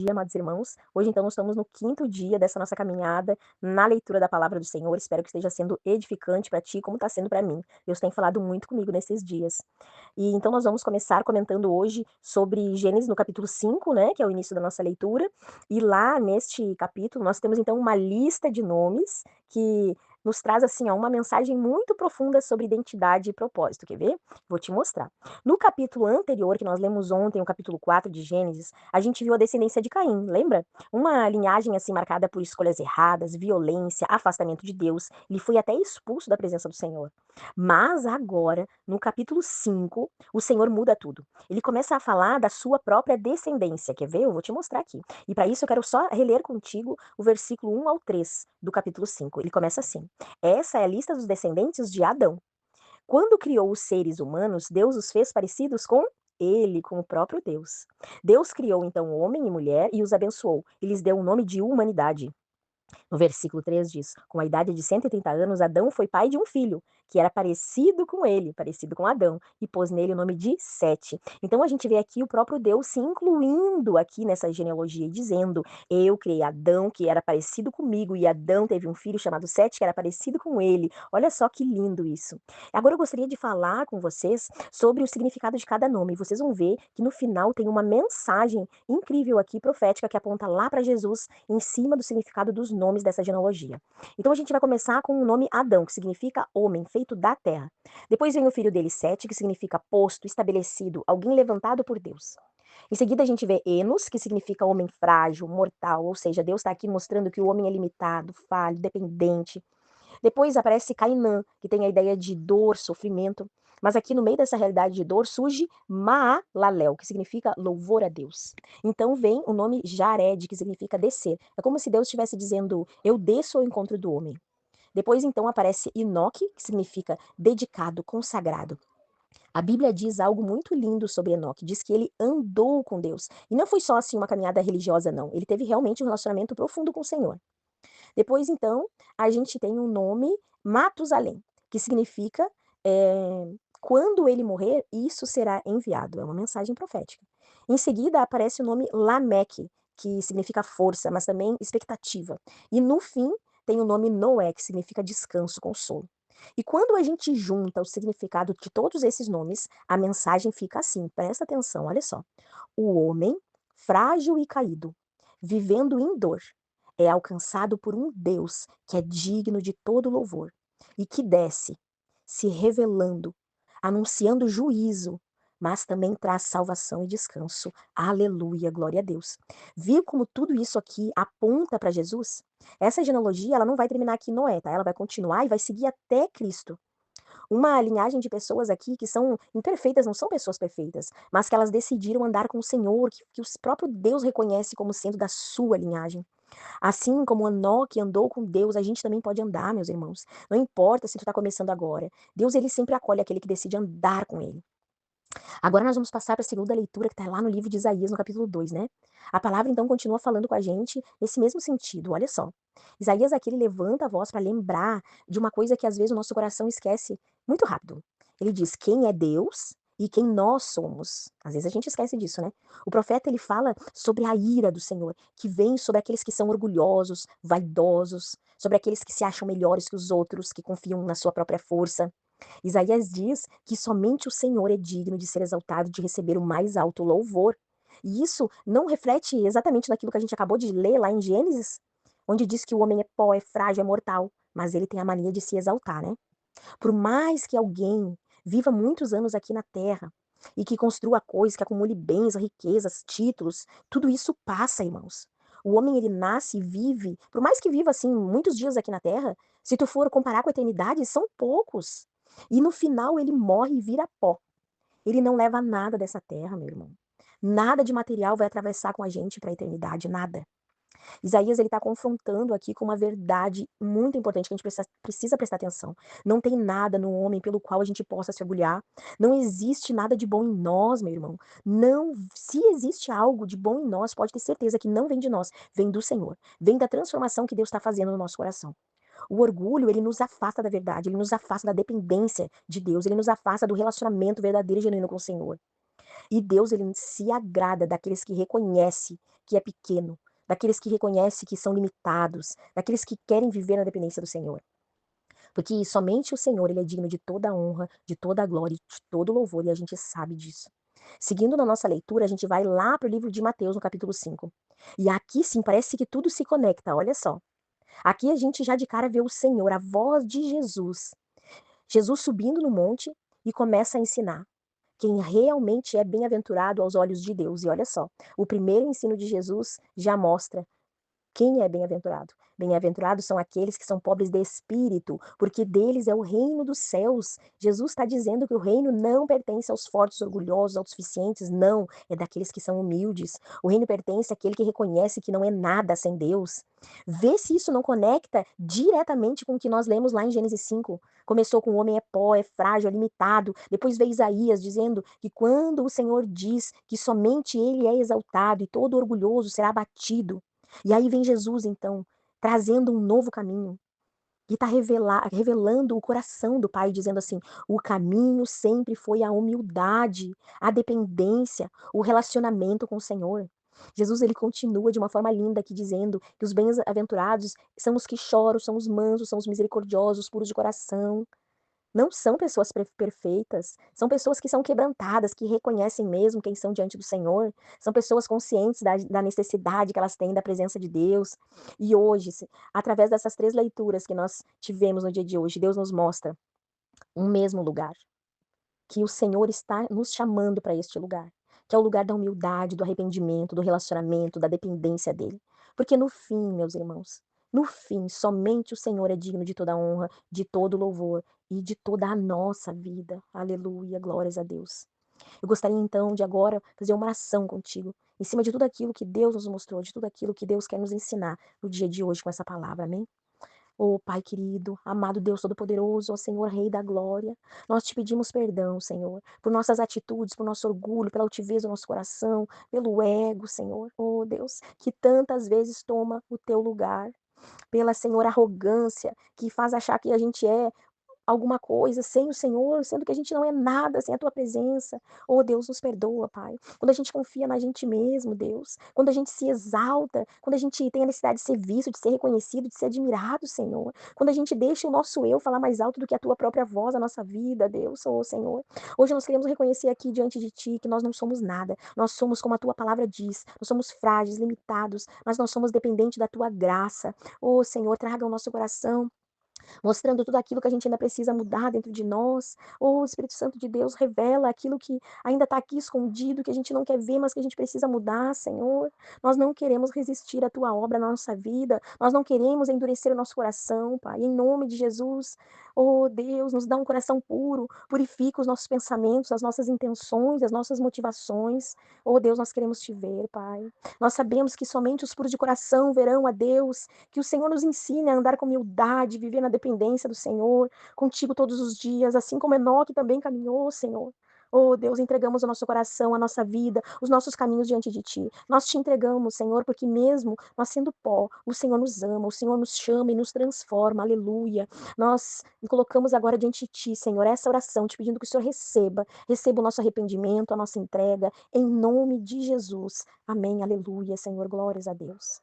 dia, amados irmãos. Hoje, então, nós estamos no quinto dia dessa nossa caminhada na leitura da palavra do Senhor. Espero que esteja sendo edificante para ti, como está sendo para mim. Deus tem falado muito comigo nesses dias. E então nós vamos começar comentando hoje sobre Gênesis no capítulo 5, né, que é o início da nossa leitura. E lá neste capítulo nós temos então uma lista de nomes que nos traz assim, ó, uma mensagem muito profunda sobre identidade e propósito. Quer ver? Vou te mostrar. No capítulo anterior, que nós lemos ontem, o capítulo 4 de Gênesis, a gente viu a descendência de Caim, lembra? Uma linhagem assim marcada por escolhas erradas, violência, afastamento de Deus. Ele foi até expulso da presença do Senhor. Mas agora, no capítulo 5, o Senhor muda tudo. Ele começa a falar da sua própria descendência. Quer ver? Eu vou te mostrar aqui. E para isso eu quero só reler contigo o versículo 1 ao 3 do capítulo 5. Ele começa assim: Essa é a lista dos descendentes de Adão. Quando criou os seres humanos, Deus os fez parecidos com ele, com o próprio Deus. Deus criou então homem e mulher e os abençoou. E lhes deu o nome de humanidade. No versículo 3 diz: Com a idade de 130 anos, Adão foi pai de um filho, que era parecido com ele, parecido com Adão, e pôs nele o nome de Sete. Então a gente vê aqui o próprio Deus se incluindo aqui nessa genealogia e dizendo: Eu criei Adão, que era parecido comigo, e Adão teve um filho chamado Sete, que era parecido com ele. Olha só que lindo isso. Agora eu gostaria de falar com vocês sobre o significado de cada nome. Vocês vão ver que no final tem uma mensagem incrível aqui, profética, que aponta lá para Jesus, em cima do significado dos nomes dessa genealogia. Então a gente vai começar com o nome Adão, que significa homem, feito da terra. Depois vem o filho dele, Sete, que significa posto, estabelecido, alguém levantado por Deus. Em seguida a gente vê Enos, que significa homem frágil, mortal, ou seja, Deus está aqui mostrando que o homem é limitado, falho, dependente. Depois aparece Cainã, que tem a ideia de dor, sofrimento. Mas aqui no meio dessa realidade de dor surge Maalalel, que significa louvor a Deus. Então vem o nome Jared, que significa descer. É como se Deus estivesse dizendo: Eu desço ao encontro do homem. Depois então aparece Enoque, que significa dedicado, consagrado. A Bíblia diz algo muito lindo sobre Enoque. Diz que ele andou com Deus. E não foi só assim uma caminhada religiosa, não. Ele teve realmente um relacionamento profundo com o Senhor. Depois, então, a gente tem o nome Matusalém, que significa, quando ele morrer, isso será enviado. É uma mensagem profética. Em seguida, aparece o nome Lameque, que significa força, mas também expectativa. E no fim, tem o nome Noé, que significa descanso, consolo. E quando a gente junta o significado de todos esses nomes, a mensagem fica assim, presta atenção, olha só. O homem, frágil e caído, vivendo em dor, é alcançado por um Deus que é digno de todo louvor e que desce, se revelando, anunciando juízo, mas também traz salvação e descanso. Aleluia, glória a Deus. Viu como tudo isso aqui aponta para Jesus? Essa genealogia, ela não vai terminar aqui em Noé, tá? Ela vai continuar e vai seguir até Cristo. Uma linhagem de pessoas aqui que são imperfeitas, não são pessoas perfeitas, mas que elas decidiram andar com o Senhor, que o próprio Deus reconhece como sendo da sua linhagem. Assim como Enoque andou com Deus, a gente também pode andar, meus irmãos. Não importa se tu está começando agora. Deus, ele sempre acolhe aquele que decide andar com ele. Agora nós vamos passar para a segunda leitura, que está lá no livro de Isaías, no capítulo 2, né? A palavra, então, continua falando com a gente nesse mesmo sentido, olha só. Isaías aqui, ele levanta a voz para lembrar de uma coisa que às vezes o nosso coração esquece muito rápido. Ele diz quem é Deus e quem nós somos. Às vezes a gente esquece disso, né? O profeta, ele fala sobre a ira do Senhor, que vem sobre aqueles que são orgulhosos, vaidosos, sobre aqueles que se acham melhores que os outros, que confiam na sua própria força. Isaías diz que somente o Senhor é digno de ser exaltado, de receber o mais alto louvor. E isso não reflete exatamente naquilo que a gente acabou de ler lá em Gênesis, onde diz que o homem é pó, é frágil, é mortal, mas ele tem a mania de se exaltar, né? Por mais que alguém viva muitos anos aqui na Terra e que construa coisas, que acumule bens, riquezas, títulos, tudo isso passa, irmãos. O homem, ele nasce e vive, por mais que viva assim muitos dias aqui na Terra, se tu for comparar com a eternidade, são poucos. E no final ele morre e vira pó. Ele não leva nada dessa terra, meu irmão. Nada de material vai atravessar com a gente para a eternidade, nada. Isaías, ele está confrontando aqui com uma verdade muito importante que a gente precisa prestar atenção. Não tem nada no homem pelo qual a gente possa se orgulhar. Não existe nada de bom em nós, meu irmão. Não, se existe algo de bom em nós, pode ter certeza que não vem de nós, vem do Senhor. Vem da transformação que Deus está fazendo no nosso coração. O orgulho, ele nos afasta da verdade, ele nos afasta da dependência de Deus, ele nos afasta do relacionamento verdadeiro e genuíno com o Senhor. E Deus, ele se agrada daqueles que reconhece que é pequeno, daqueles que reconhece que são limitados, daqueles que querem viver na dependência do Senhor. Porque somente o Senhor, ele é digno de toda a honra, de toda a glória e de todo louvor, e a gente sabe disso. Seguindo na nossa leitura, a gente vai lá para o livro de Mateus, no capítulo 5. E aqui sim, parece que tudo se conecta, olha só. Aqui a gente já de cara vê o Senhor, a voz de Jesus. Jesus subindo no monte e começa a ensinar. Quem realmente é bem-aventurado aos olhos de Deus. E olha só, o primeiro ensino de Jesus já mostra quem é bem-aventurado? Bem-aventurados são aqueles que são pobres de espírito, porque deles é o reino dos céus. Jesus está dizendo que o reino não pertence aos fortes, orgulhosos, autossuficientes, não, é daqueles que são humildes. O reino pertence àquele que reconhece que não é nada sem Deus. Vê se isso não conecta diretamente com o que nós lemos lá em Gênesis 5. Começou com o homem é pó, é frágil, é limitado. Depois veio Isaías dizendo que quando o Senhor diz que somente ele é exaltado e todo orgulhoso será abatido. E aí vem Jesus então, trazendo um novo caminho, e está revelando o coração do Pai, dizendo assim: "O caminho sempre foi a humildade, a dependência, o relacionamento com o Senhor". Jesus, ele continua de uma forma linda aqui dizendo que os bem-aventurados são os que choram, são os mansos, são os misericordiosos, puros de coração. Não são pessoas perfeitas, são pessoas que são quebrantadas, que reconhecem mesmo quem são diante do Senhor, são pessoas conscientes da necessidade que elas têm da presença de Deus. E hoje, através dessas 3 leituras que nós tivemos no dia de hoje, Deus nos mostra um mesmo lugar, que o Senhor está nos chamando para este lugar, que é o lugar da humildade, do arrependimento, do relacionamento, da dependência dele. Porque no fim, meus irmãos, no fim, somente o Senhor é digno de toda honra, de todo louvor e de toda a nossa vida. Aleluia, glórias a Deus. Eu gostaria então de agora fazer uma oração contigo, em cima de tudo aquilo que Deus nos mostrou, de tudo aquilo que Deus quer nos ensinar no dia de hoje com essa palavra, amém? Ó Pai querido, amado Deus Todo-Poderoso, ó Senhor Rei da Glória, nós te pedimos perdão, Senhor, por nossas atitudes, por nosso orgulho, pela altivez do nosso coração, pelo ego, Senhor, ó Deus, que tantas vezes toma o teu lugar, pela, Senhor, arrogância, que faz achar que a gente é alguma coisa sem o Senhor, sendo que a gente não é nada sem a tua presença. Oh, Deus, nos perdoa, Pai. Quando a gente confia na gente mesmo, Deus, quando a gente se exalta, quando a gente tem a necessidade de ser visto, de ser reconhecido, de ser admirado, Senhor. Quando a gente deixa o nosso eu falar mais alto do que a tua própria voz, a nossa vida, Deus, oh, Senhor. Hoje nós queremos reconhecer aqui diante de ti que nós não somos nada. Nós somos como a tua palavra diz. Nós somos frágeis, limitados, mas nós somos dependentes da tua graça. Oh, Senhor, traga ao nosso coração mostrando tudo aquilo que a gente ainda precisa mudar dentro de nós. O Espírito Santo de Deus revela aquilo que ainda está aqui escondido, que a gente não quer ver, mas que a gente precisa mudar, Senhor. Nós não queremos resistir à tua obra na nossa vida, nós não queremos endurecer o nosso coração, Pai, em nome de Jesus. Oh Deus, nos dá um coração puro, purifica os nossos pensamentos, as nossas intenções, as nossas motivações. Oh Deus, nós queremos te ver, Pai. Nós sabemos que somente os puros de coração verão a Deus, que o Senhor nos ensine a andar com humildade, viver na dependência do Senhor, contigo todos os dias, assim como Enoque também caminhou, Senhor. Oh Deus, entregamos o nosso coração, a nossa vida, os nossos caminhos diante de Ti. Nós te entregamos, Senhor, porque mesmo nós sendo pó, o Senhor nos ama, o Senhor nos chama e nos transforma, aleluia. Nós colocamos agora diante de Ti, Senhor, essa oração, te pedindo que o Senhor receba o nosso arrependimento, a nossa entrega, em nome de Jesus. Amém, aleluia, Senhor, glórias a Deus.